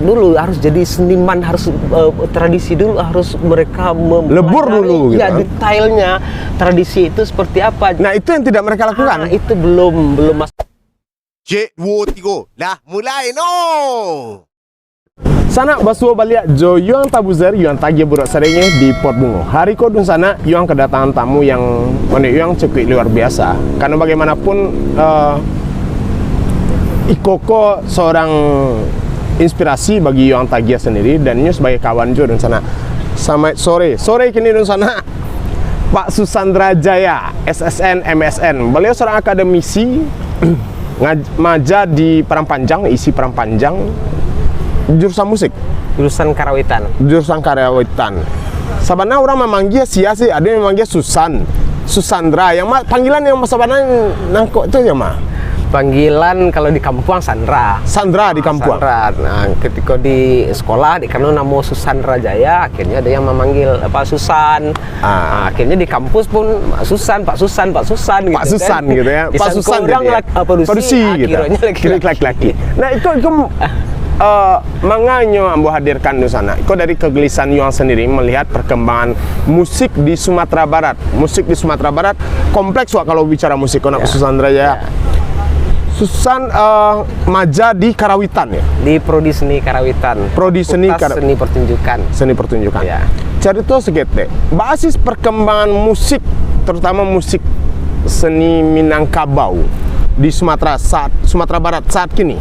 dulu, harus jadi seniman, harus tradisi dulu, harus mereka lebur dulu gitu. Ya, detailnya tradisi itu seperti apa. Nah, itu yang tidak mereka lakukan. Itu belum masuk. Cik, 2, 3, dah mulai no. Sana basuh balik jo yuang tabuzer yuang tagi buruk serenya di Port Bungo. Hari kodun sana yuang kedatangan tamu yang yuang cukup luar biasa. Karena bagaimanapun Ikoko seorang inspirasi bagi yuang tagia sendiri, dan Nyu sebagai kawan jo dun sana. Sama sore kini dun sana Pak Susandra Jaya, SSN, MSN. Beliau seorang akademisi ngajar di Parangpanjang, isi Parangpanjang, jurusan musik, Jurusan karawitan. Sabana orang memanggil sih, ada yang memanggil Susandra. Yang panggilan yang sabana nangkok itu ya Panggilan kalau di kampung Sandra di kampung. Nah, ketika di sekolah karena nama Susandra Jaya, akhirnya ada yang memanggil Susan. Nah, akhirnya di kampus pun Pak Susan gitu. Pak Susan gitu ya. Pak Susan orang produksi gitu. Laki-laki. Nah, itu manganya ambo hadirkan di sana. Itu dari kegelisahan Yuang sendiri melihat perkembangan musik di Sumatera Barat. Musik di Sumatera Barat kompleks kalau bicara musik. Kona Susandra Jaya. Susan maja di Karawitan ya? Di Prodi Seni Karawitan. Seni pertunjukan. Ya. Cerita sedikit. Basis perkembangan musik, terutama musik seni Minangkabau di Sumatera Barat saat kini.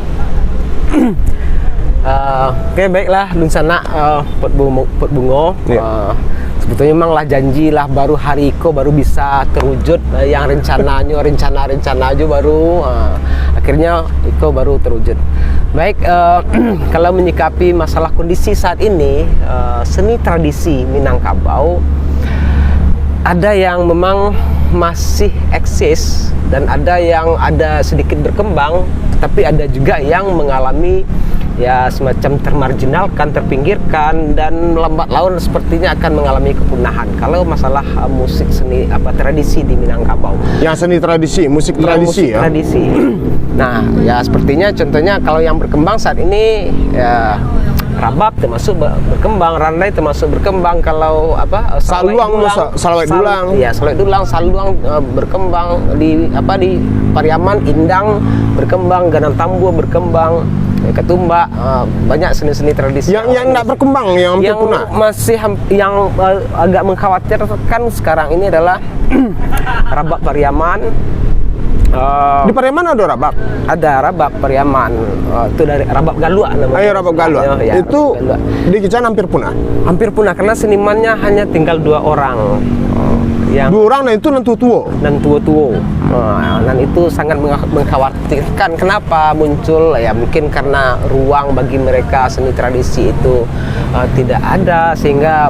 Oke, baiklah dun sana Port Bungo. Ya. Sebetulnya memang lah janji lah baru hari itu baru bisa terwujud yang rencana aja baru akhirnya itu baru terwujud. Baik, kalau menyikapi masalah kondisi saat ini, seni tradisi Minangkabau ada yang memang masih eksis dan ada yang sedikit berkembang, tapi ada juga yang mengalami ya semacam termarginalkan, terpinggirkan, dan lambat laun sepertinya akan mengalami kepunahan. Kalau masalah musik seni tradisi di Minangkabau. Yang seni tradisi, musik tradisi ya. Tradisi. Nah, ya sepertinya contohnya kalau yang berkembang saat ini ya rabab termasuk berkembang, randai termasuk berkembang, kalau salawai dulang berkembang di Pariaman, Indang berkembang, Ganang Tambuh berkembang, Ketumba, banyak seni-seni tradisi yang tidak berkembang, yang hampir punah. Yang agak mengkhawatirkan sekarang ini adalah rabab Pariaman. Di Pariaman ada rabab? Ada rabab Pariaman, itu dari rabab Galua namanya. Ayo rabab Galua. Ya, itu di Kican hampir punah. Hampir punah karena senimannya hanya tinggal 2 orang. Yang 2 orang, dan itu tua-tua. Dan itu sangat mengkhawatirkan. Kenapa muncul? Ya mungkin karena ruang bagi mereka seni tradisi itu tidak ada, sehingga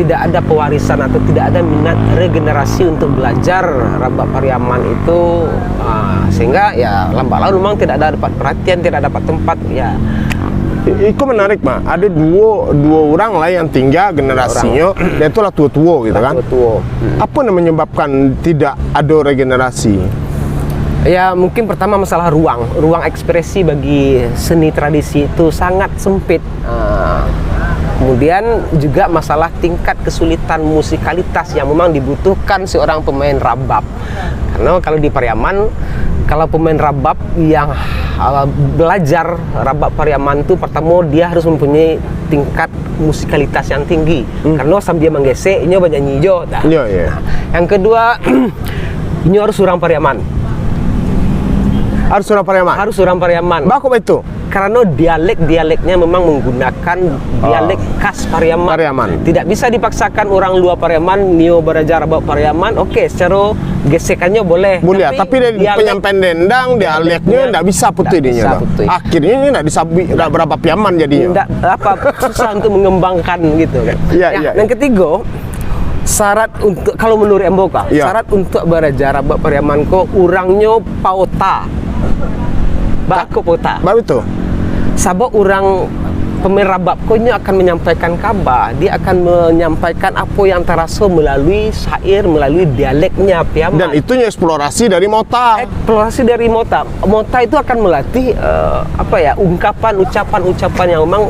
tidak ada pewarisan atau tidak ada minat regenerasi untuk belajar rabab Pariaman itu, sehingga ya lambat laun memang tidak ada dapat perhatian, tidak dapat tempat ya. Itu menarik ada dua orang lah yang tinggal generasinya, dan itulah tua-tua gitu kan. Apa yang menyebabkan tidak ada regenerasi? Ya mungkin pertama masalah ruang ekspresi bagi seni tradisi itu sangat sempit. Kemudian juga masalah tingkat kesulitan musikalitas yang memang dibutuhkan seorang pemain rabab. Karena kalau di Pariaman, kalau pemain rabab yang belajar rabab Pariaman itu, pertama dia harus mempunyai tingkat musikalitas yang tinggi. Karena sambil dia menggesek, ini banyak nyijo. Nah, yang kedua, ini harus orang Pariaman. Harus orang Pariaman. Bakop itu? Karena dialeknya memang menggunakan dialek khas Pariaman. Tidak bisa dipaksakan orang luar Pariaman nio belajar rabab Pariaman. Oke, secara gesekannya boleh. Tapi dari penyampaian dendang dialeknya tidak bisa putih dinya. Akhirnya ini tidak berapa Pariaman jadinya. Susah untuk mengembangkan gitu kan. Yang ketiga, syarat untuk, kalau menurut Emboka, syarat untuk belajar rabab Pariaman ko urangnya pauta. Bako pota. Baru itu. Sabok orang pemain rababko ini akan menyampaikan kabar, dia akan menyampaikan apa yang terasa melalui syair, melalui dialeknya Piaman. Dan itunya eksplorasi dari Mota. Eksplorasi dari Mota. Mota itu akan melatih ucapan-ucapan yang memang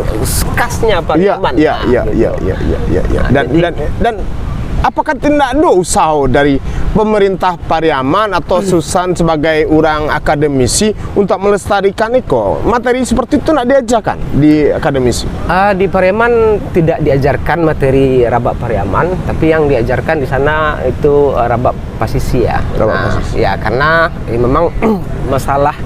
khasnya Pariaman. Iya. Dan apakah tidak ada usaha dari pemerintah Pariaman atau Susan sebagai orang akademisi untuk melestarikan itu? Materi seperti itu tidak diajarkan di akademisi? Di Pariaman tidak diajarkan materi rabab Pariaman, tapi yang diajarkan di sana itu rabab pasisi ya. Pasisi. Ya karena memang masalah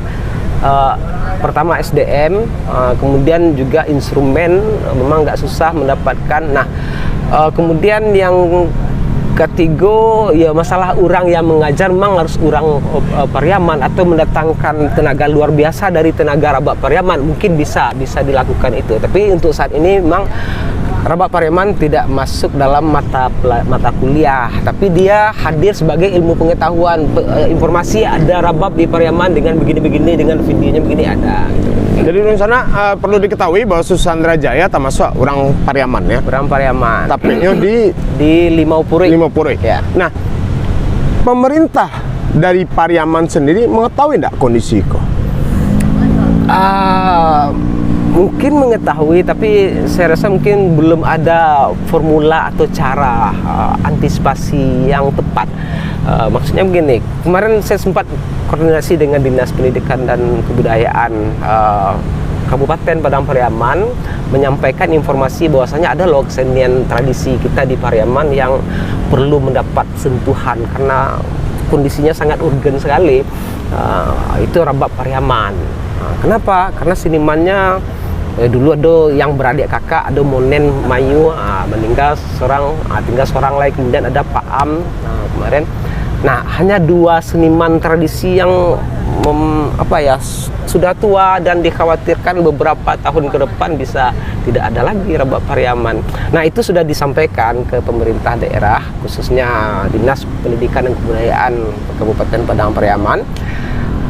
pertama SDM, kemudian juga instrumen memang nggak susah mendapatkan. Nah, kemudian yang ketiga ya masalah orang yang mengajar memang harus orang Pariaman atau mendatangkan tenaga luar biasa dari tenaga rabab Pariaman, mungkin bisa dilakukan itu. Tapi untuk saat ini memang rabab Pariaman tidak masuk dalam mata kuliah, tapi dia hadir sebagai ilmu pengetahuan. Informasi ada rabab di Pariaman dengan begini-begini, dengan videonya begini ada gitu. Jadi di sana perlu diketahui bahwa Susan Rajaya termasuk orang Pariaman ya. Orang Pariaman. Tapi di Limau Puri. Ya. Nah, pemerintah dari Pariaman sendiri mengetahui tidak kondisi itu? Mungkin mengetahui, tapi saya rasa mungkin belum ada formula atau cara antisipasi yang tepat. Maksudnya begini, kemarin saya sempat koordinasi dengan Dinas Pendidikan dan Kebudayaan Kabupaten Padang Pariaman, menyampaikan informasi bahwasanya ada loh kesenian tradisi kita di Pariaman yang perlu mendapat sentuhan karena kondisinya sangat urgen sekali. Itu rabab Pariaman. Kenapa? Karena senimannya dulu ada yang beradik kakak, ada Monen Mayu, meninggal seorang, tinggal seorang lagi, kemudian ada Pak Am kemarin. Nah, hanya dua seniman tradisi yang sudah tua dan dikhawatirkan beberapa tahun ke depan bisa tidak ada lagi rabab Pariaman. Nah, itu sudah disampaikan ke pemerintah daerah, khususnya Dinas Pendidikan dan Kebudayaan Kabupaten Padang Pariaman.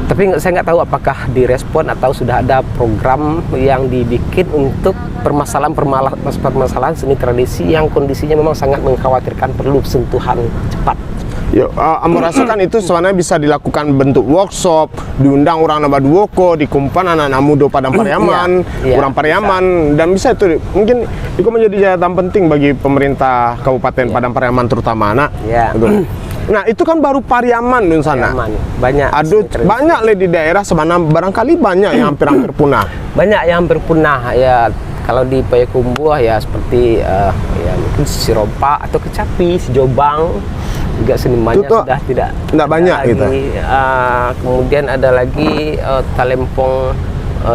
Tapi saya nggak tahu apakah direspon atau sudah ada program yang dibikin untuk permasalahan seni tradisi yang kondisinya memang sangat mengkhawatirkan, perlu sentuhan cepat. Yo, merasakan itu sebenarnya bisa dilakukan bentuk workshop, diundang orang Nabaduoko, dikumpulkan anak-anak muda Padang Pariaman, orang Pariaman, dan bisa itu mungkin itu menjadi catatan penting bagi pemerintah Kabupaten Padang Pariaman terutama anak. Nah, itu kan baru Pariaman di sana. Banyak. Banyak di daerah sebenarnya barangkali banyak yang hampir punah. Banyak yang hampir punah ya. Kalau di Payakumbuh ya seperti ya mungkin Sirompa atau Kecapi, Sijobang juga senimannya sudah tidak banyak lagi. Gitu. Kemudian ada lagi Talempong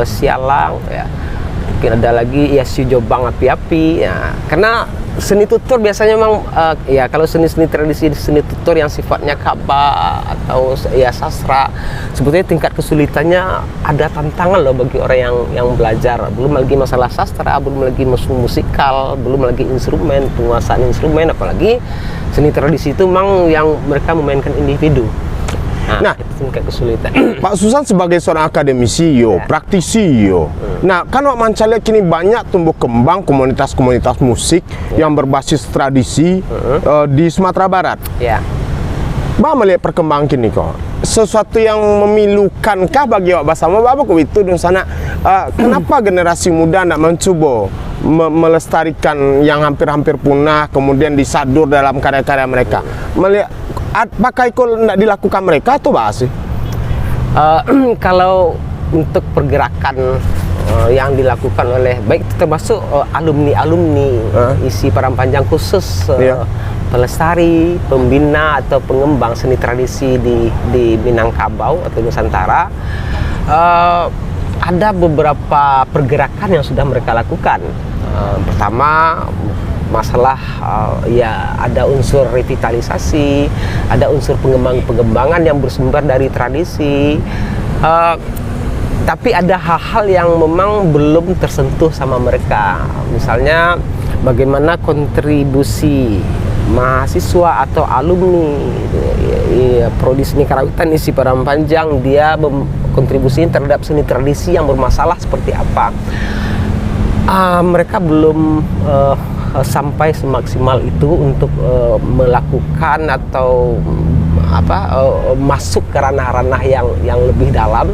Sialang ya. Mungkin ada lagi ya Sijobang Api-api ya. Karena seni tutur biasanya memang ya kalau seni-seni tradisi, seni tutur yang sifatnya kaba atau ya sastra, sebetulnya tingkat kesulitannya ada tantangan loh bagi orang yang belajar. Belum lagi masalah sastra, belum lagi musikal, belum lagi instrumen, penguasaan instrumen, apalagi seni tradisi itu memang yang mereka memainkan individu. Nah, itu tingkat kesulitan. Pak Susan sebagai seorang akademisi praktisi Nah, kan Wak Mancala kini banyak tumbuh kembang komunitas-komunitas musik yang berbasis tradisi di Sumatera Barat. Bah melihat perkembangan kini kok. Sesuatu yang memilukankah bagi Wak Basama Bapak itu di sana? Kenapa generasi muda nak mencoba melestarikan yang hampir-hampir punah, kemudian disadur dalam karya-karya mereka? Melihat apakah itu tidak dilakukan mereka atau bahas sih? Kalau untuk pergerakan yang dilakukan oleh baik termasuk alumni isi Parampanjang khusus pelestari, pembina atau pengembang seni tradisi di Minangkabau atau Nusantara, ada beberapa pergerakan yang sudah mereka lakukan. Pertama, masalah ya ada unsur revitalisasi, ada unsur pengembangan yang bersumber dari tradisi, tapi ada hal-hal yang memang belum tersentuh sama mereka. Misalnya bagaimana kontribusi mahasiswa atau alumni prodi seni karawitan isi Parampanjang, dia kontribusinya terhadap seni tradisi yang bermasalah seperti apa. Mereka belum sampai semaksimal itu untuk melakukan atau masuk ke ranah-ranah yang lebih dalam,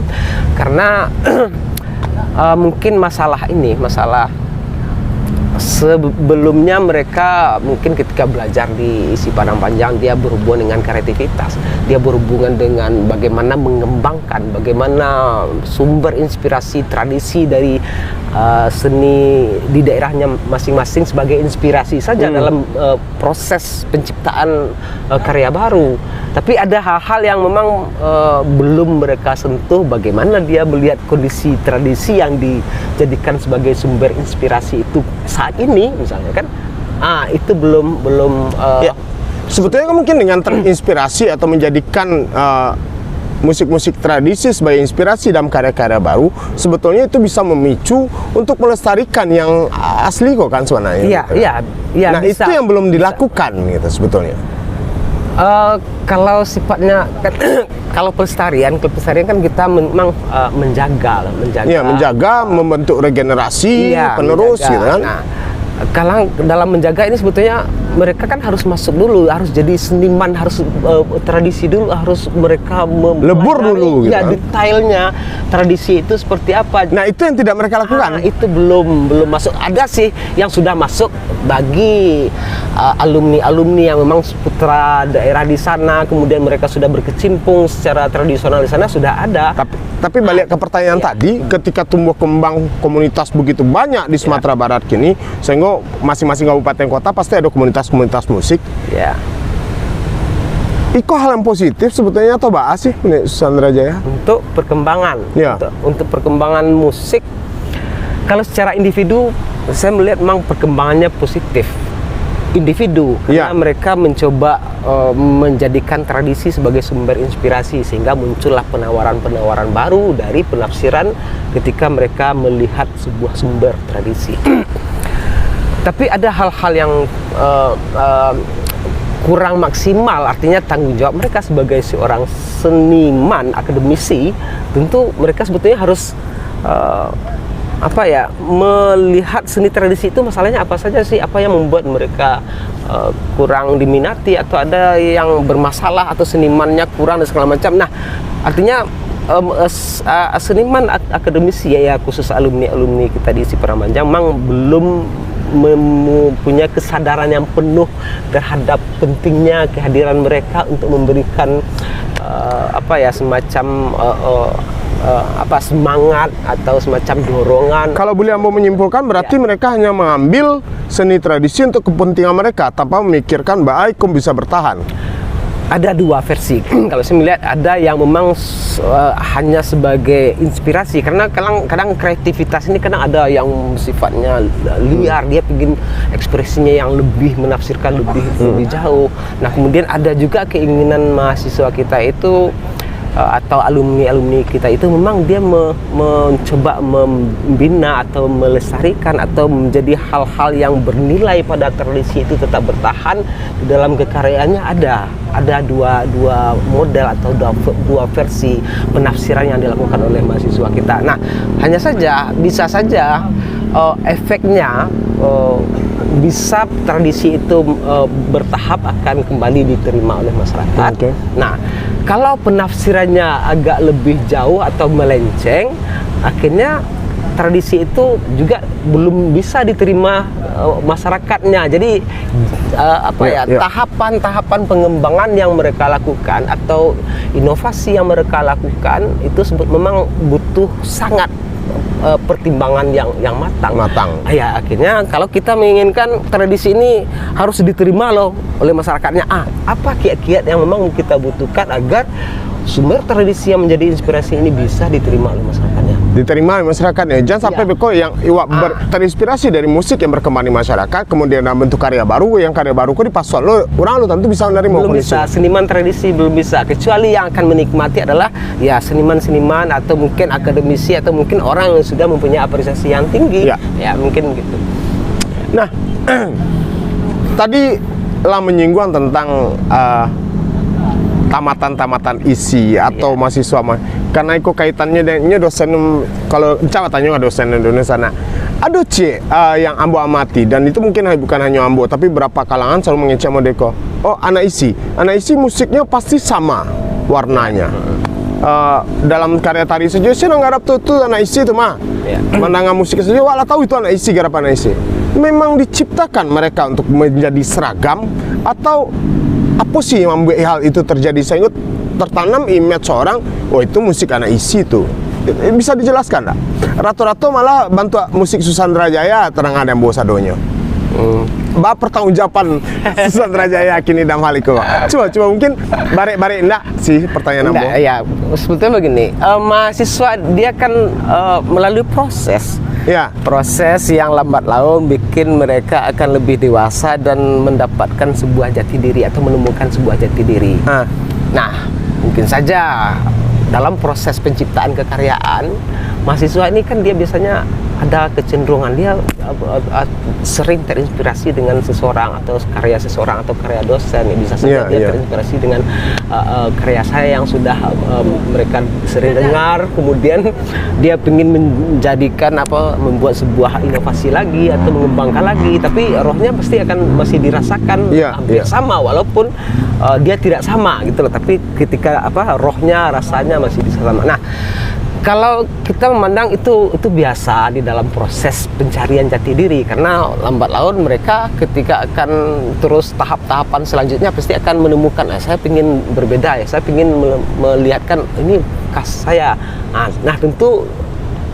karena mungkin masalah sebelumnya mereka mungkin ketika belajar di isi Padang Panjang, dia berhubungan dengan kreativitas, dia berhubungan dengan bagaimana mengembangkan, bagaimana sumber inspirasi tradisi dari seni di daerahnya masing-masing sebagai inspirasi saja dalam proses penciptaan karya baru. Tapi ada hal-hal yang memang belum mereka sentuh, bagaimana dia melihat kondisi tradisi yang dijadikan sebagai sumber inspirasi itu saat ini misalnya kan, itu belum Ya. Sebetulnya kan mungkin dengan terinspirasi atau menjadikan musik-musik tradisi sebagai inspirasi dalam karya-karya baru, sebetulnya itu bisa memicu untuk melestarikan yang asli kok kan sebenarnya. Iya. Nah, bisa, itu yang belum dilakukan gitu sebetulnya. Kalau sifatnya kalau pelestarian kan kita memang menjaga. Iya, menjaga, membentuk regenerasi penerus menjaga. gitu kan. Nah, kalau dalam menjaga ini sebetulnya mereka kan harus masuk dulu, harus jadi seniman, harus tradisi dulu, harus mereka lebur dulu gitu kan. Detailnya tradisi itu seperti apa. Nah, itu yang tidak mereka lakukan. Itu belum masuk. Ada sih yang sudah masuk bagi alumni yang memang putra daerah di sana, kemudian mereka sudah berkecimpung secara tradisional di sana, sudah ada. Tapi balik ke pertanyaan tadi, ketika tumbuh kembang komunitas begitu banyak di Sumatera Barat kini, sehingga masing-masing kabupaten kota pasti ada komunitas musik. Ya. Itu hal yang positif sebetulnya atau bahas sih Sandra Jaya? Untuk perkembangan, untuk perkembangan musik, kalau secara individu saya melihat memang perkembangannya positif. Individu, karena mereka mencoba menjadikan tradisi sebagai sumber inspirasi, sehingga muncullah penawaran-penawaran baru dari penafsiran ketika mereka melihat sebuah sumber tradisi. Tapi ada hal-hal yang kurang maksimal, artinya tanggung jawab mereka sebagai seorang seniman, akademisi, tentu mereka sebetulnya harus melihat seni tradisi itu masalahnya apa saja sih, apa yang membuat mereka kurang diminati, atau ada yang bermasalah, atau senimannya kurang dan segala macam. Nah, artinya seniman akademisi khusus alumni kita di isi Padang Panjang memang belum mempunyai kesadaran yang penuh terhadap pentingnya kehadiran mereka untuk memberikan semacam semangat atau semacam dorongan. Kalau boleh Ambo menyimpulkan, berarti mereka hanya mengambil seni tradisi untuk kepentingan mereka tanpa memikirkan baik bisa bertahan. Ada dua versi. Kalau saya melihat ada yang memang hanya sebagai inspirasi, karena kadang kreativitas ini kadang ada yang sifatnya liar, dia ingin ekspresinya yang lebih menafsirkan lebih jauh. Nah, kemudian ada juga keinginan mahasiswa kita itu atau alumni kita itu memang dia mencoba membina atau melestarikan atau menjadi hal-hal yang bernilai pada tradisi itu tetap bertahan di dalam kekaryaannya. Ada dua model atau dua versi penafsiran yang dilakukan oleh mahasiswa kita. Nah, hanya saja bisa saja efeknya bisa tradisi itu bertahap akan kembali diterima oleh masyarakat. Nah, kalau penafsirannya agak lebih jauh atau melenceng, akhirnya tradisi itu juga belum bisa diterima masyarakatnya. Jadi tahapan-tahapan pengembangan yang mereka lakukan atau inovasi yang mereka lakukan itu memang butuh sangat pertimbangan yang matang. Ya, akhirnya kalau kita menginginkan tradisi ini harus diterima oleh masyarakatnya, apa kiat-kiat yang memang kita butuhkan agar sumber tradisi yang menjadi inspirasi ini bisa diterima oleh masyarakatnya. Diterima oleh masyarakatnya. Jangan sampai beko yang terinspirasi dari musik yang berkembang di masyarakat, kemudian dalam bentuk karya baru, yang karya baru kok dipasok orang tentu bisa menerima. Belum bisa, seniman tradisi belum bisa, kecuali yang akan menikmati adalah seniman-seniman atau mungkin akademisi atau mungkin orang yang sudah mempunyai apresiasi yang tinggi. Ya mungkin gitu. Nah, tadi lah menyinggung tentang tamatan isi atau mahasiswa, karena itu kaitannya dengan dosen, kalau cawatannya dosen Indonesia. Nah, Ada yang ambo amati, dan itu mungkin bukan hanya ambo, tapi berapa kalangan selalu mengecek Modeko. Oh, anak isi musiknya pasti sama warnanya. Dalam karya tari saja saya nggak tuh anak isi itu mah. Mendengar musik saja, walau tahu itu anak isi, garap anak isi. Memang diciptakan mereka untuk menjadi seragam, atau apa sih yang membuat hal itu terjadi? Saya ingat tertanam image seorang, oh itu musik anak isi itu. Bisa dijelaskan enggak? Rata-rata malah bantu musik Susandra Jaya terang ada yang bawa sadonya. Pertanggungjawaban Susandra Jaya kini dalam hal itu. Coba mungkin barek-barek enggak sih pertanyaan Ambo? Ya, sebetulnya begini, mahasiswa dia kan melalui proses. Ya. Proses yang lambat laun bikin mereka akan lebih dewasa dan mendapatkan sebuah jati diri atau menemukan sebuah jati diri. Nah, mungkin saja dalam proses penciptaan kekaryaan, mahasiswa ini kan dia biasanya ada kecenderungan dia sering terinspirasi dengan seseorang atau karya seseorang atau karya dosen. Bisa saja dia terinspirasi dengan karya saya yang sudah mereka sering dengar, kemudian dia ingin menjadikan membuat sebuah inovasi lagi atau mengembangkan lagi, tapi rohnya pasti akan masih dirasakan hampir sama, walaupun dia tidak sama gitu loh, tapi ketika rohnya rasanya masih bisa sama. Nah, kalau kita memandang itu biasa di dalam proses pencarian jati diri, karena lambat laun mereka ketika akan terus tahap-tahapan selanjutnya pasti akan menemukan, saya ingin berbeda ya, saya ingin melihatkan ini khas saya. Nah tentu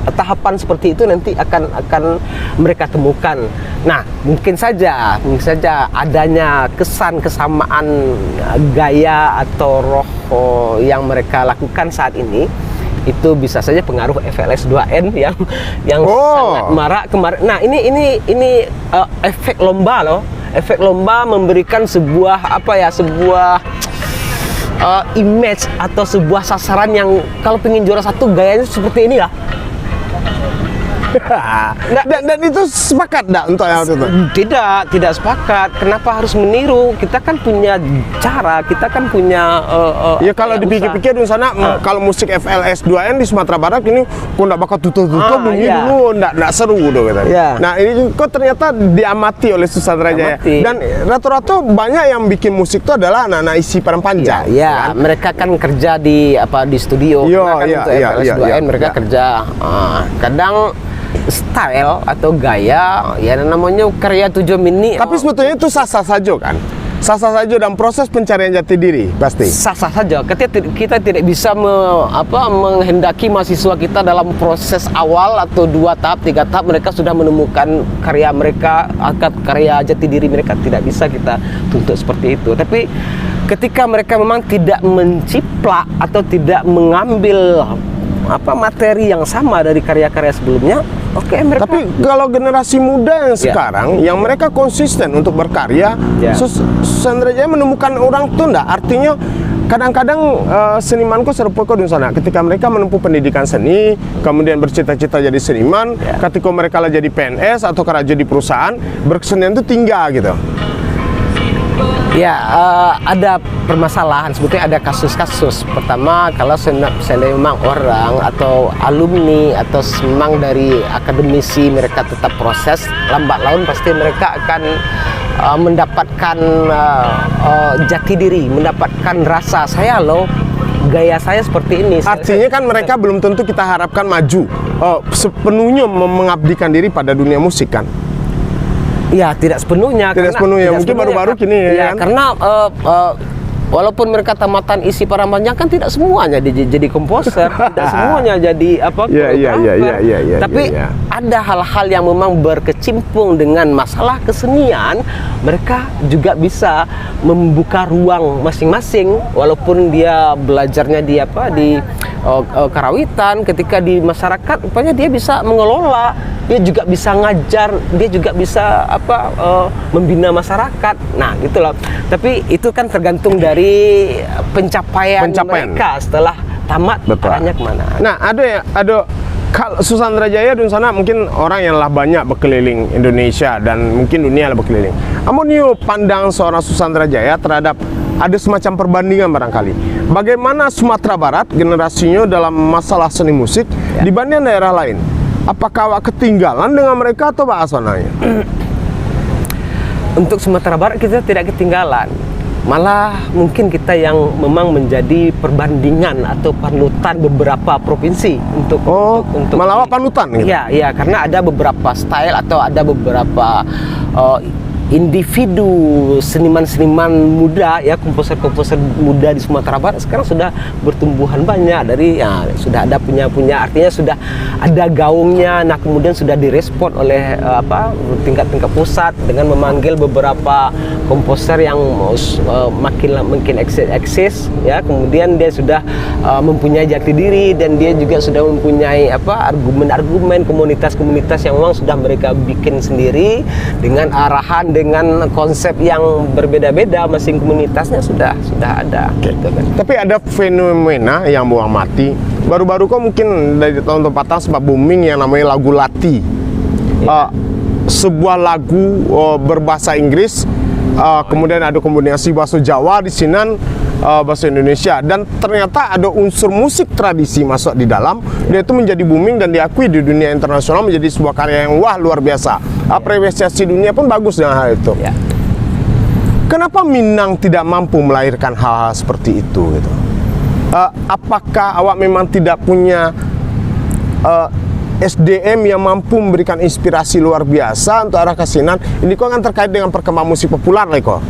tahapan seperti itu nanti akan mereka temukan. Nah mungkin saja adanya kesamaan gaya atau roh yang mereka lakukan saat ini itu bisa saja pengaruh FLS 2N yang sangat marak kemarin. Nah ini efek lomba loh. Efek lomba memberikan sebuah sebuah image atau sebuah sasaran yang kalau pengen juara satu gayanya seperti ini lah. Dan itu sepakat enggak untuk yang itu? Tidak sepakat. Kenapa harus meniru? Kita kan punya cara, kita kan punya ya kalau dipikir-pikir di sana kalau musik FLS 2N di Sumatera Barat ini kok enggak bakal tutup-tutup bunyi dulu, enggak seru gitu katanya. Nah, ini kok ternyata diamati oleh Susandra Jaya. Dan rata-rata banyak yang bikin musik itu adalah anak-anak isi Padangpanjang. Kan? Mereka kan kerja di studio. Untuk FLS 2N mereka kerja. Kadang style atau gaya ya namanya karya 7 mini. Tapi sebetulnya itu sah-sah saja kan? Sah-sah saja dalam proses pencarian jati diri, pasti. Sah-sah saja. Kita tidak bisa menghendaki mahasiswa kita dalam proses awal atau 2 tahap, 3 tahap mereka sudah menemukan karya mereka, karya jati diri mereka. Tidak bisa kita tuntut seperti itu. Tapi ketika mereka memang tidak menciplak atau tidak mengambil materi yang sama dari karya-karya sebelumnya, mereka. Tapi kalau generasi muda yang sekarang yang mereka konsisten untuk berkarya, Susandra Jaya menemukan orang itu enggak? Artinya kadang-kadang senimanku serupa di sana. Ketika mereka menempuh pendidikan seni, kemudian bercita-cita jadi seniman, ketika mereka lah jadi PNS atau kerja di perusahaan, berkesenian itu tinggal gitu. Ada permasalahan, sebetulnya ada kasus-kasus. Pertama, kalau seandainya memang orang atau alumni atau memang dari akademisi mereka tetap proses, lambat laun pasti mereka akan mendapatkan jati diri, mendapatkan rasa saya loh, gaya saya seperti ini. Artinya kan mereka belum tentu kita harapkan maju sepenuhnya mengabdikan diri pada dunia musik kan? Ya, tidak sepenuhnya. Mungkin baru-baru kini kan? Karena walaupun mereka tamatan isi Padangpanjang kan tidak semuanya jadi komposer, tidak semuanya jadi koreografer. Tapi ada hal-hal yang memang berkecimpung dengan masalah kesenian, mereka juga bisa membuka ruang masing-masing, walaupun dia belajarnya di karawitan, ketika di masyarakat rupanya dia bisa mengelola, dia juga bisa ngajar, dia juga bisa membina masyarakat. Nah, gitu loh. Tapi itu kan tergantung dari pencapaian mereka setelah tamat, arahnya kemana. Nah, ada kalau Susandra Jaya di sana mungkin orang yang lah banyak berkeliling Indonesia dan mungkin dunia lah berkeliling. Namun pandang seorang Susandra Jaya terhadap ada semacam perbandingan barangkali. Bagaimana Sumatera Barat generasinya dalam masalah seni musik dibanding daerah lain? Apakah awak ketinggalan dengan mereka atau bahasanya? Untuk Sumatera Barat kita tidak ketinggalan. Malah mungkin kita yang memang menjadi perbandingan atau panutan beberapa provinsi untuk malah awak panutan gitu? Iya, karena ada beberapa style atau ada beberapa individu seniman-seniman muda ya, komposer-komposer muda di Sumatera Barat sekarang sudah bertumbuhan banyak dari sudah ada punya artinya sudah ada gaungnya. Nah, kemudian sudah direspon oleh tingkat-tingkat pusat dengan memanggil beberapa komposer yang makin eksis ya. Kemudian dia sudah mempunyai jati diri dan dia juga sudah mempunyai argumen-argumen komunitas-komunitas yang memang sudah mereka bikin sendiri dengan arahan, dengan konsep yang berbeda-beda, masing komunitasnya sudah ada. Gitu kan. Tapi ada fenomena yang buang mati. Baru-baru kok mungkin dari tahun tempatan sebab booming yang namanya lagu Lati. Sebuah lagu berbahasa Inggris, kemudian ada kombinasi bahasa Jawa di sini, bahasa Indonesia, dan ternyata ada unsur musik tradisi masuk di dalam. Dia itu menjadi booming dan diakui di dunia internasional menjadi sebuah karya yang luar biasa. Apresiasi dunia pun bagus dengan hal itu. Kenapa Minang tidak mampu melahirkan hal-hal seperti itu gitu? Apakah awak memang tidak punya SDM yang mampu memberikan inspirasi luar biasa untuk arah kesinan? Ini kok kan terkait dengan perkembangan musik populer lah kok.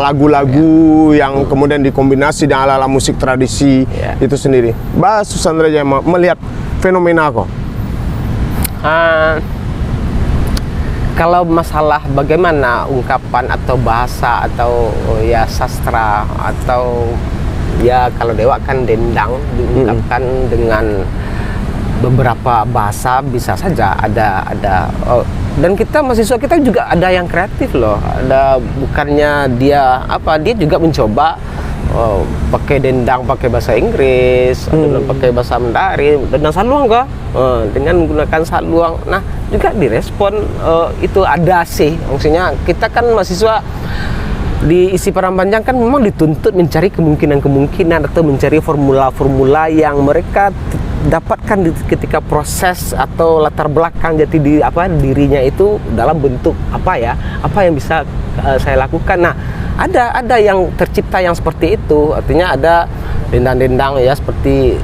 Lagu-lagu yang kemudian dikombinasi dengan ala-ala musik tradisi itu sendiri. Mbak Susandra Jaya melihat fenomena kok. Kalau masalah bagaimana ungkapan atau bahasa atau sastra atau kalau Dewa kan dendang diungkapkan dengan beberapa bahasa bisa saja ada dan kita mahasiswa kita juga ada yang kreatif loh. Ada bukannya dia juga mencoba pakai dendang pakai bahasa Inggris atau pakai bahasa Mandarin dan saluang kah dengan menggunakan saluang. Nah, juga direspon itu ada sih. Maksudnya kita kan mahasiswa di isi Parampanjang kan memang dituntut mencari kemungkinan atau mencari formula-formula yang mereka dapatkan ketika proses atau latar belakang jati dirinya itu dalam bentuk apa yang bisa saya lakukan. Nah, ada yang tercipta yang seperti itu. Artinya ada dendang-dendang ya seperti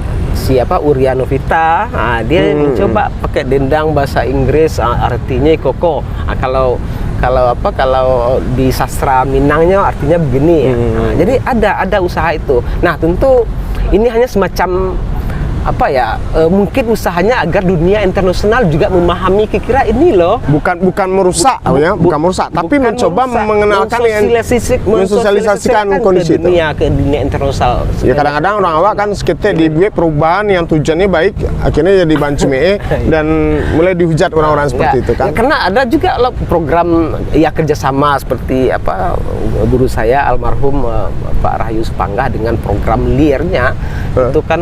Uria Novita. Dia mencoba pakai dendang bahasa Inggris, artinya koko. Kalau di sastra Minangnya artinya begini ya. Jadi ada usaha itu. Nah, tentu ini hanya semacam mungkin usahanya agar dunia internasional juga memahami kira-kira ini loh. Bukan merusak, bukan merusak, tapi mencoba mengenalkan mensosialisasikan kondisi itu ke dunia internasional. Ya kadang-kadang orang awak kan sekitar dibuat perubahan yang tujuannya baik, akhirnya jadi banci dan mulai dihujat orang-orang seperti itu kan. Karena ada juga loh program kerjasama seperti guru saya almarhum Pak Rahayu Supanggah dengan program LIR-nya itu kan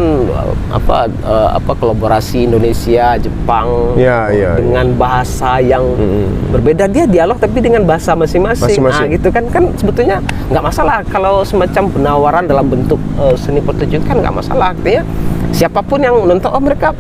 kolaborasi Indonesia Jepang dengan bahasa yang berbeda. Dia dialog tapi dengan bahasa masing-masing. Gitu kan sebetulnya nggak masalah kalau semacam penawaran dalam bentuk seni pertunjukan, nggak masalah. Artinya siapapun yang nonton mereka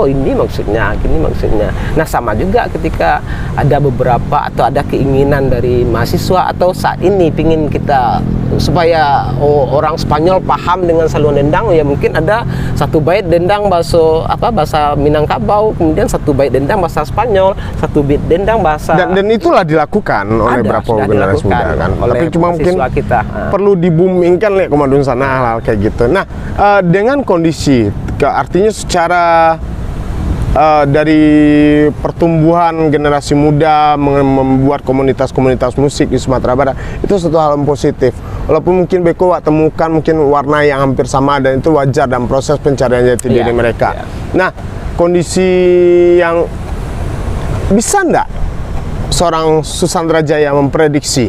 ini maksudnya, gini maksudnya. Nah, sama juga ketika ada beberapa atau ada keinginan dari mahasiswa atau saat ini pingin kita supaya orang Spanyol paham dengan saluan dendang, ya mungkin ada satu bait dendang bahasa Minangkabau, kemudian satu bait dendang bahasa Spanyol, satu bait dendang bahasa dan itulah dilakukan oleh beberapa generasi muda kan. Tapi cuma mungkin kita perlu dibumingkan komadun sana hal-hal kayak gitu. Nah, dengan kondisi artinya secara dari pertumbuhan generasi muda membuat komunitas-komunitas musik di Sumatera Barat itu satu hal yang positif. Walaupun mungkin Beko temukan mungkin warna yang hampir sama dan itu wajar dalam proses pencarian jati diri mereka. Nah, kondisi yang bisa enggak seorang Susandra Jaya memprediksi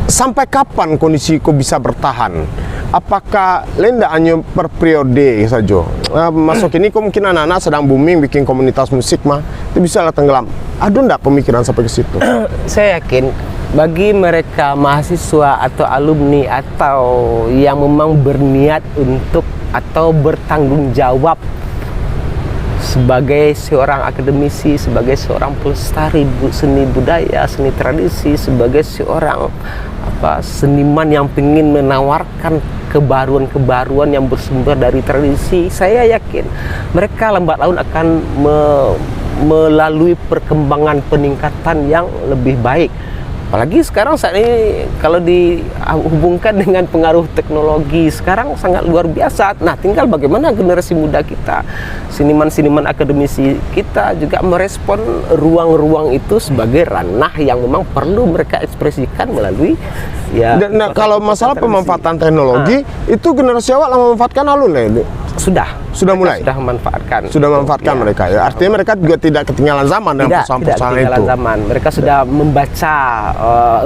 sampai kapan kondisi kok bisa bertahan? Apakah lenda hanya per periode saja? Masuk ini kok mungkin anak-anak sedang booming bikin komunitas musik itu bisa lah tenggelam. Ada enggak pemikiran sampai ke situ? Saya yakin bagi mereka mahasiswa atau alumni atau yang memang berniat untuk atau bertanggung jawab sebagai seorang akademisi, sebagai seorang pelestari seni budaya, seni tradisi, sebagai seorang seniman yang ingin menawarkan kebaruan-kebaruan yang bersumber dari tradisi, saya yakin mereka lambat laun akan melalui perkembangan peningkatan yang lebih baik. Apalagi sekarang saat ini kalau dihubungkan dengan pengaruh teknologi sekarang sangat luar biasa. Nah, tinggal bagaimana generasi muda kita, seniman-seniman akademisi kita juga merespon ruang-ruang itu sebagai ranah yang memang perlu mereka ekspresikan melalui Nah, kalau masalah pemanfaatan teknologi itu generasi awal memanfaatkan alun ya. Sudah mulai sudah memanfaatkan mereka ya. Artinya mereka juga tidak ketinggalan zaman dalam persoalan-persoalan itu. Mereka sudah membaca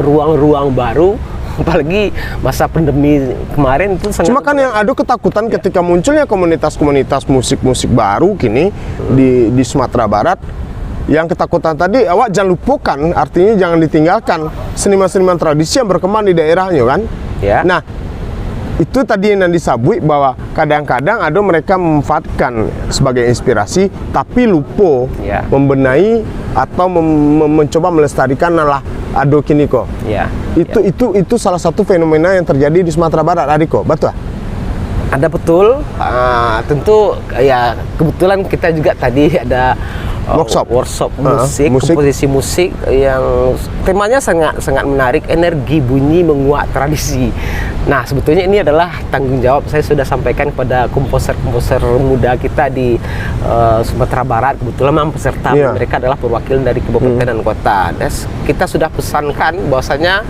ruang-ruang baru, apalagi masa pandemi kemarin itu sangat. Cuma kan yang ada ketakutan ketika munculnya komunitas-komunitas musik-musik baru kini di Sumatera Barat. Yang ketakutan tadi, awak jangan lupakan, artinya jangan ditinggalkan seniman-seniman tradisi yang berkembang di daerahnya kan. Ya. Nah, itu tadi yang disabui bahwa kadang-kadang ada mereka memanfaatkan sebagai inspirasi tapi lupa membenahi atau mencoba melestarikan ado kini kok. Itu salah satu fenomena yang terjadi di Sumatera Barat, Adiko, betul? Ada betul, tentu ya kebetulan kita juga tadi ada workshop musik, komposisi musik yang temanya sangat menarik, energi bunyi menguak tradisi. Nah, sebetulnya ini adalah tanggung jawab saya sudah sampaikan kepada komposer-komposer muda kita di Sumatera Barat. Kebetulan memang peserta mereka adalah perwakilan dari kabupaten dan kota. Dan kita sudah pesankan bahwasanya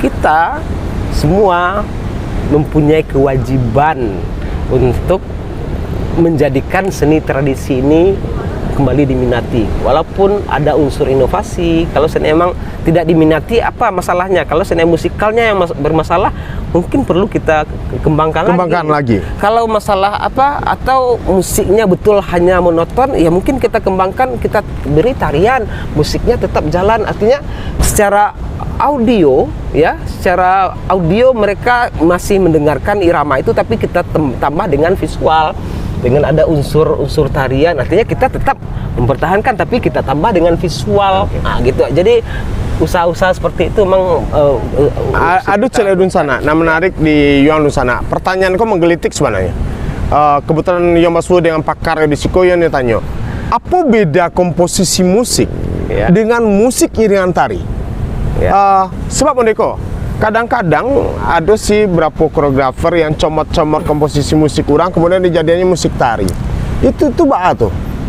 kita semua mempunyai kewajiban untuk menjadikan seni tradisi ini kembali diminati. Walaupun ada unsur inovasi, kalau seni emang tidak diminati, apa masalahnya? Kalau seni musikalnya yang bermasalah, mungkin perlu kita kembangkan lagi. Kalau masalah atau musiknya betul hanya monoton, ya mungkin kita kembangkan, kita beri tarian, musiknya tetap jalan. Artinya secara audio mereka masih mendengarkan irama itu, tapi kita tambah dengan visual, dengan ada unsur tarian. Artinya kita tetap mempertahankan tapi kita tambah dengan visual. Nah, gitu. Jadi usaha-usaha seperti itu memang ada celah dun sana. Nah, menarik di Yuang dun sana. Pertanyaan kau menggelitik sebenarnya. Kebetulan Yang Baswe dengan pakar di Sikoyan dia tanya, apa beda komposisi musik dengan musik iringan tari? Sebab Mondeko, kadang-kadang ada sih berapa koreografer yang comot-comot komposisi musik orang kemudian dijadiannya musik tari. Itu tuh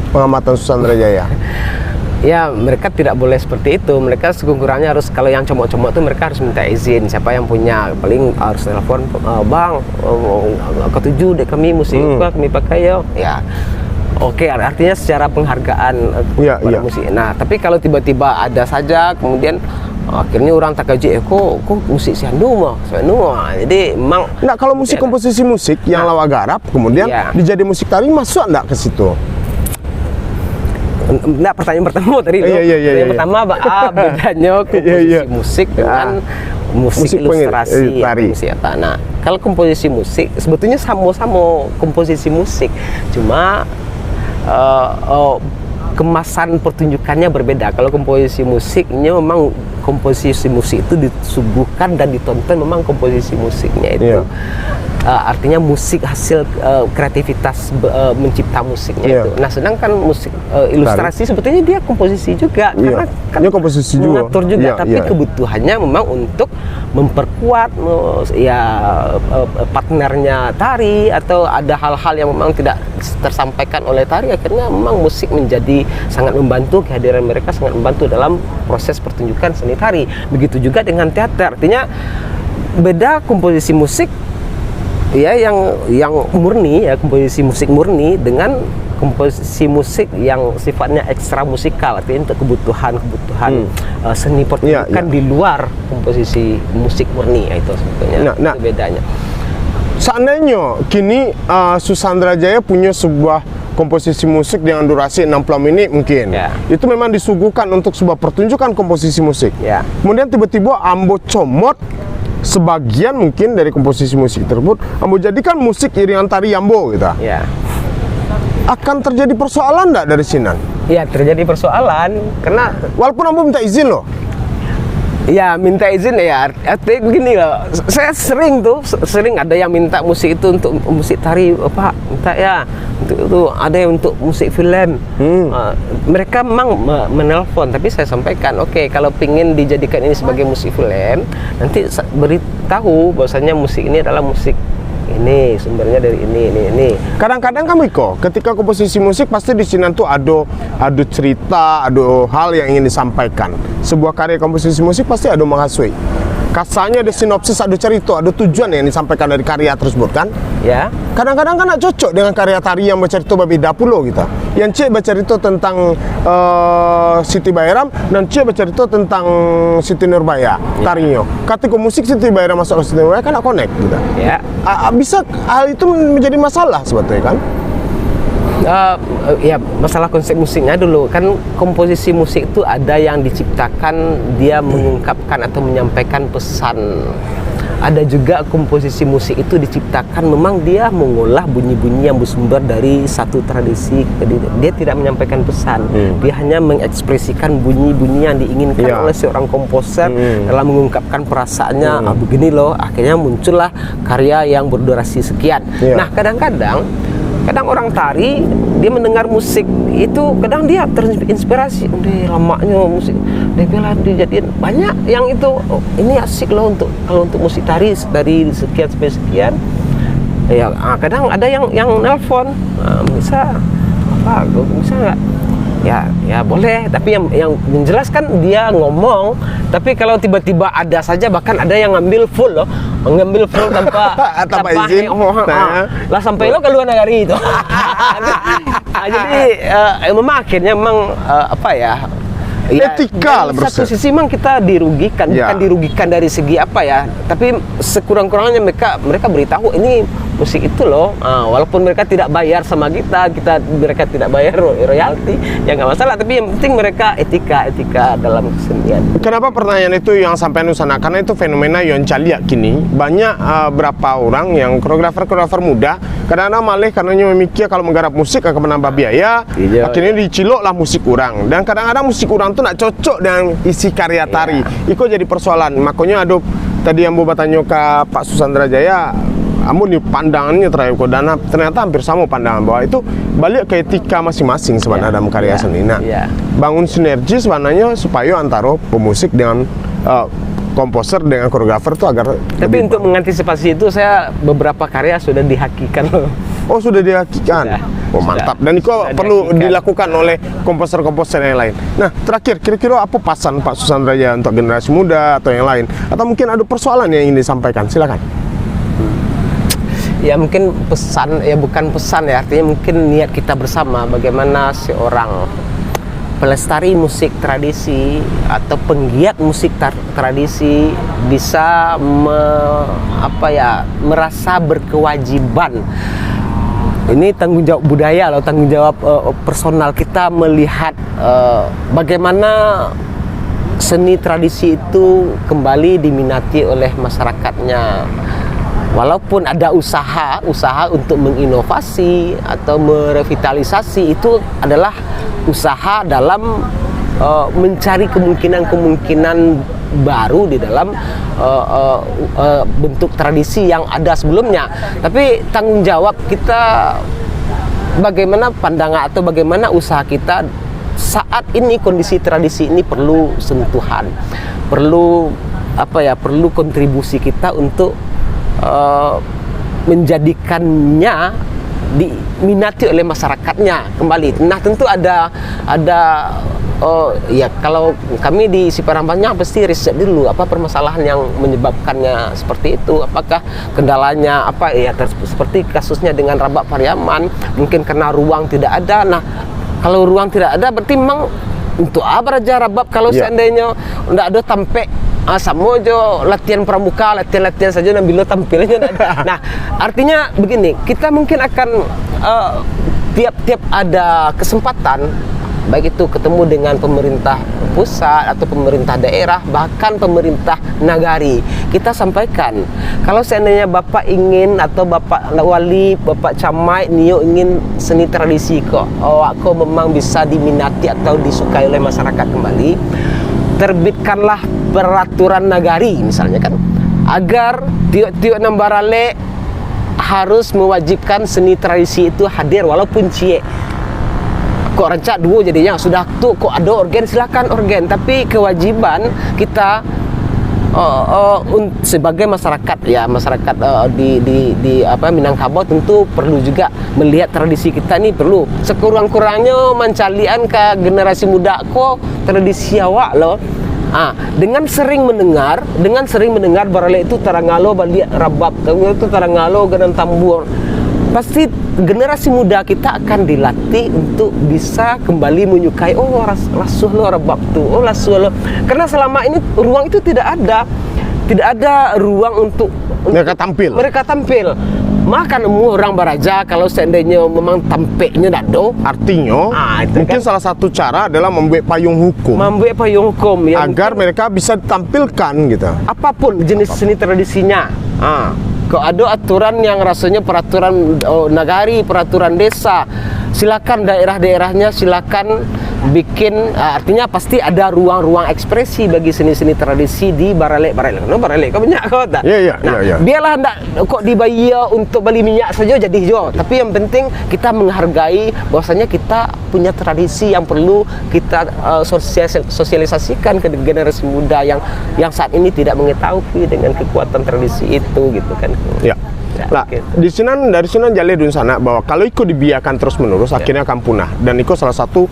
pengamatan Susandra Jaya. Ya, mereka tidak boleh seperti itu. Mereka sekurang-kurangnya harus, kalau yang comot-comot itu mereka harus minta izin. Siapa yang punya, paling harus telepon, bang, ketujuh deh kami musik kami pakai ya. Oke, artinya secara penghargaan pada musik. Nah, tapi kalau tiba-tiba ada saja kemudian akhirnya orang tak kaji, kok musik siandu. Jadi memang. Nah, kalau musik komposisi musik yang lawa garap kemudian dijadi musik tari, masuk enggak ke situ? Nah, pertanyaan pertama tadi pertanyaan pertama bedanya komposisi musik dengan musik ilustrasi tari. Nah, kalau komposisi musik sebetulnya sama-sama komposisi musik, cuma kemasan pertunjukannya berbeda. Kalau komposisi musiknya memang komposisi musik itu disuguhkan dan ditonton memang komposisi musiknya itu artinya musik hasil kreativitas mencipta musiknya itu. Nah, sedangkan musik ilustrasi sebetulnya dia komposisi juga karena kan komposisi mengatur juga, tapi kebutuhannya memang untuk memperkuat partnernya tari atau ada hal-hal yang memang tidak tersampaikan oleh tari, akhirnya memang musik menjadi sangat membantu, kehadiran mereka sangat membantu dalam proses pertunjukan seni tari. Begitu juga dengan teater, artinya beda komposisi musik yang murni komposisi musik murni dengan komposisi musik yang sifatnya ekstra musikal, artinya untuk kebutuhan seni pertunjukan di luar komposisi musik murni, itu sebetulnya itu bedanya. Seandainya kini Susandra Jaya punya sebuah komposisi musik dengan durasi 60 menit mungkin, itu memang disuguhkan untuk sebuah pertunjukan komposisi musik. Kemudian tiba-tiba ambo comot sebagian mungkin dari komposisi musik tersebut, ambo jadikan musik iringan tari Yambo gitu. akan terjadi persoalan enggak dari Sinan? Ya terjadi persoalan karena Walaupun Ambo minta izin loh. ya minta izin ya artinya begini loh, saya sering ada yang minta musik itu untuk musik tari Pak, minta ya untuk itu, ada yang untuk musik film. Mereka memang menelpon, tapi saya sampaikan oke, kalau pingin dijadikan ini sebagai musik film, nanti beritahu bahwasanya musik ini adalah musik ini, sumbernya dari ini. Kadang-kadang kamu Iko, ketika komposisi musik pasti di Sinan tuh ada cerita, ada hal yang ingin disampaikan. Sebuah karya komposisi musik pasti ada menghasui. Kasarnya ada sinopsis, ada cerita, ada tujuan yang disampaikan dari karya tersebut kan? Ya. Kadang-kadang kan cocok dengan karya tari yang bercerita berbeda pulau gitu. Yang Cik bercerita tentang Siti Bairam dan Cik bercerita tentang Siti Nurbaya tarinya. Ketika musik Siti Bairam masuk ke Siti Nurbaya kan connect gitu. Ya. Bisa hal itu menjadi masalah sebetulnya kan? Ya masalah konsep musiknya dulu kan, komposisi musik itu ada yang diciptakan dia mengungkapkan atau menyampaikan pesan, ada juga komposisi musik itu diciptakan memang dia mengolah bunyi-bunyi yang bersumber dari satu tradisi, dia tidak menyampaikan pesan, dia hanya mengekspresikan bunyi-bunyi yang diinginkan oleh seorang komposer dalam mengungkapkan perasaannya. Begini loh, akhirnya muncullah karya yang berdurasi sekian. Nah kadang-kadang orang tari dia mendengar musik itu kadang dia terinspirasi, lamanya musik dia bilang dijadiin banyak yang itu, ini asik loh kalau untuk musik tari dari sekian sampai sekian. Ya kadang ada yang nelpon, bisa nggak? Ya boleh, tapi yang menjelaskan dia ngomong, tapi kalau tiba-tiba ada saja, bahkan ada yang ngambil full tanpa izin. Lah sampai lo keluar negari itu. Jadi memang akhirnya etika lah satu sisi memang kita dirugikan, bukan dirugikan dari segi tapi sekurang-kurangnya mereka beritahu ini musik itu loh, walaupun mereka tidak bayar sama mereka tidak bayar royalti, ya nggak masalah, tapi yang penting mereka etika dalam kesenian. Kenapa pertanyaan itu yang sampai nusana? Karena itu fenomena yang caliak kini banyak berapa orang yang koreografer muda kadang-kadang malah karenanya memikir kalau menggarap musik akan menambah biaya, akhirnya dicilok lah musik orang, dan kadang-kadang musik orang tuh nak cocok dengan isi karya tari. Itu jadi persoalan. Makanya ada tadi yang mau bertanya ke Pak Susandra Jaya, amun nih pandangannya ternyata hampir sama pandangan bahwa itu balik ke etika masing-masing sebenarnya dalam karya seni. Nah, bangun sinergi sebenarnya supaya antara pemusik dengan komposer dengan koreografer itu agar tapi untuk mengantisipasi itu saya beberapa karya sudah dihakikan loh. Oh sudah dihakikan. Mantap. Dan itu perlu dilakukan oleh komposer-komposer yang lain. Nah terakhir, kira-kira apa pesan Pak Susandra Jaya untuk generasi muda atau yang lain, atau mungkin ada persoalan yang ingin disampaikan? Silakan. Ya mungkin pesan, ya bukan pesan ya, artinya mungkin niat kita bersama bagaimana seorang pelestari musik tradisi atau penggiat musik tradisi bisa merasa berkewajiban. Ini tanggung jawab budaya loh, tanggung jawab personal kita melihat bagaimana seni tradisi itu kembali diminati oleh masyarakatnya. Walaupun ada usaha untuk menginovasi atau merevitalisasi, itu adalah usaha dalam mencari kemungkinan baru di dalam bentuk tradisi yang ada sebelumnya. Tapi tanggung jawab kita bagaimana pandangan atau bagaimana usaha kita saat ini, kondisi tradisi ini perlu sentuhan, perlu kontribusi kita untuk menjadikannya diminati oleh masyarakatnya kembali. Nah tentu ada ya kalau kami di Siparambannya pasti riset dulu apa permasalahan yang menyebabkannya seperti itu, apakah kendalanya seperti kasusnya dengan Rabak Pariaman, mungkin karena ruang tidak ada. Nah kalau ruang tidak ada berarti memang untuk apa Raja Rabab kalau seandainya tidak ada tampek samojo latihan pramuka, latihan saja nambilo tampilnya. Nah, artinya begini, kita mungkin akan tiap-tiap ada kesempatan baik itu ketemu dengan pemerintah pusat atau pemerintah daerah, bahkan pemerintah nagari. Kita sampaikan, kalau seandainya Bapak ingin atau Bapak wali, Bapak camat Nio ingin seni tradisi kok memang bisa diminati atau disukai oleh masyarakat kembali, terbitkanlah peraturan nagari misalnya kan, agar tiap-tiap nambarale harus mewajibkan seni tradisi itu hadir walaupun cie. Kok rancak dua jadinya sudah tuh kok ada organ silakan organ, tapi kewajiban kita sebagai masyarakat ya, masyarakat di Minangkabau tentu perlu juga melihat tradisi kita ini, perlu sekurang-kurangnya mencalian ke generasi muda kok tradisi awak loh. Dengan sering mendengar barale itu tarangalo balik rabab, itu tarangalo ganan tambur, pasti generasi muda kita akan dilatih untuk bisa kembali menyukai lasuh lo rabab tuh, lasuh lo, karena selama ini ruang itu tidak ada ruang untuk mereka tampil. Maka nemu orang baraja kalau seandainya memang tampeknya dado, artinya mungkin salah satu cara adalah membuat payung hukum ya, agar mereka bisa ditampilkan gitu. Apapun jenis seni tradisinya. Kalau ada aturan yang rasanya peraturan nagari, peraturan desa, silakan daerah-daerahnya silakan bikin, artinya pasti ada ruang-ruang ekspresi bagi seni-seni tradisi di barale kau banyak kau tak? Iya. Biarlah ndak kok dibayar untuk beli minyak saja jadi jo, tapi yang penting kita menghargai bahwasanya kita punya tradisi yang perlu kita sosialisasikan ke generasi muda yang saat ini tidak mengetahui dengan kekuatan tradisi itu gitu kan. Ya. Lah, dari sini jale dun sana bahwa kalau ikut dibiarkan terus menerus akhirnya akan punah, dan itu salah satu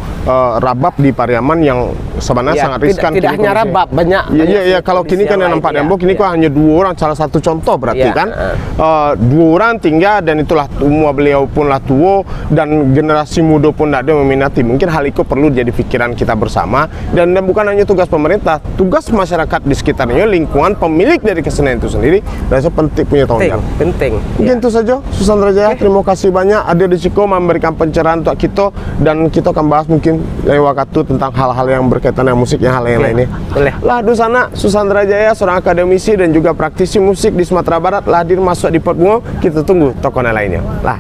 rabab di Pariaman yang sebenarnya sangat riskan. Tidak hanya rabab, banyak. Iya, kalau kini kan yang nampak Dembok ini kok hanya 2 orang, salah satu contoh berarti kan 2 orang tinggal, dan itulah umur beliau pun lah tua dan generasi muda pun tidak ada meminati. Mungkin hal itu perlu jadi pikiran kita bersama, dan bukan hanya tugas pemerintah, tugas masyarakat di sekitarnya, lingkungan, pemilik dari kesenian itu sendiri, dan penting punya tanggung jawab. Penting. Mungkin itu saja Susandra Jaya. Terima kasih banyak ada di Ciko memberikan pencerahan untuk kita, dan kita akan bahas mungkin lewat waktu tentang hal-hal yang berkaitan dengan musik, yang hal yang lainnya. Boleh. Lah di sana Susandra Jaya, seorang akademisi dan juga praktisi musik di Sumatera Barat, lah hadir masuk di Pot Bungo. Kita tunggu tokohnya lainnya. Lah.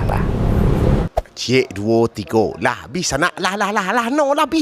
Cik 2 3 lah bisa nak lah no lebih